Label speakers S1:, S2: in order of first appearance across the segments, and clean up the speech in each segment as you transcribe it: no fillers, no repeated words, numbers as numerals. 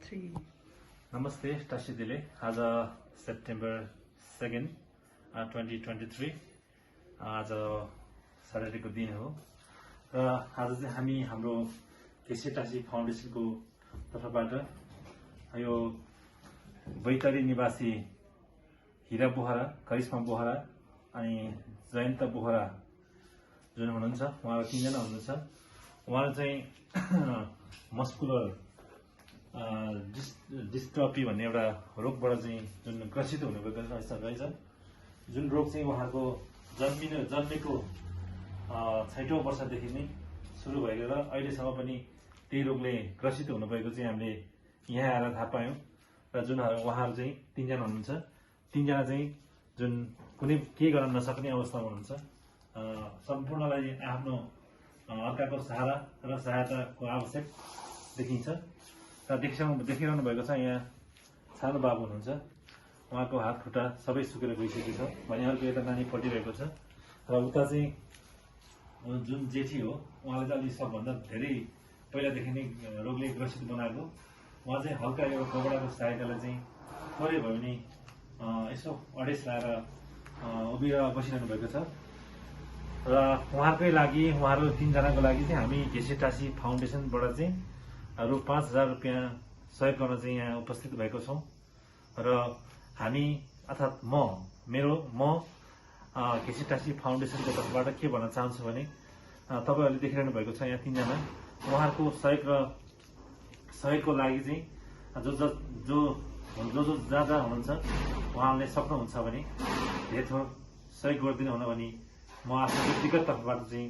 S1: 3.
S2: नमस्ते टाशी दिले आज सेप्टेम्बर 2 2023 आज सैटरडेको दिन हो र आज चाहिँ हामी हाम्रो गेशे टाशी फाउन्डेसनको तर्फबाट यो बैतडी निवासी हिरा बोहरा, करिश्मा बोहरा अनि जयन्त बोहरा जुन हुनुहुन्छ उहाँहरू तीनजना हुनुहुन्छ। उहाँहरू चाहिँ मस्कुलर डिस्ट्रफी भन्ने एउटा रोगबाट चाहिँ जुन ग्रसित हुनुभएको रहेछ, जुन रोग चाहिँ उहाँको जन्मेको 6औं वर्षदेखि नै सुरु भएको र अहिलेसम्म पनि त्यही रोगले ग्रसित हुनुभएको चाहिँ हामीले यहाँ आएर थाहा पायौँ। र जुन उहाँहरू चाहिँ तीनजना हुनुहुन्छ, तीनजना चाहिँ जुन कुनै केही गर्न नसक्ने अवस्थामा हुनुहुन्छ। सम्पूर्णलाई आफ्नो अर्काको सहारा र सहायताको आवश्यक देखिन्छ र देखिरहनु भएको छ। यहाँ सानो बाबु हुनुहुन्छ, उहाँको हात खुट्टा सबै सुकेर गइसकेको छ भने अर्को यता नानी पटिरहेको छ र उता चाहिँ जुन जेठी हो उहाँले चाहिँ अलि सबभन्दा धेरै पहिलादेखि नै रोगले ग्रसित बनाएको। उहाँ चाहिँ हल्का यो कपडाको सहायताले चाहिँ थोरै भयो भने यसो अडेस लाएर उभिएर बसिरहनु भएको छ र उहाँकै लागि, उहाँहरू तीनजनाको लागि चाहिँ हामी गेशे टाशी फाउन्डेसनबाट चाहिँ रु 5,000 रुपियाँ सहयोग गर्न चाहिँ यहाँ उपस्थित भएको छौँ। र हामी अर्थात् म गेशे टाशी फाउन्डेसनको तर्फबाट के भन्न चाहन्छु भने तपाईँहरूले देखिरहनु भएको छ यहाँ तीनजना, उहाँहरूको सहयोगको लागि चाहिँ जो जहाँ हुनुहुन्छ उहाँले सक्नुहुन्छ भने धेरै थोर सहयोग गरिदिनु हुन भनी म आफ्नो व्यक्तिगत तर्फबाट चाहिँ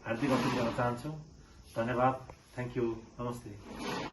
S2: हार्दिक अनुरोध गर्न चाहन्छु। धन्यवाद, थ्याङ्क यू, नमस्ते।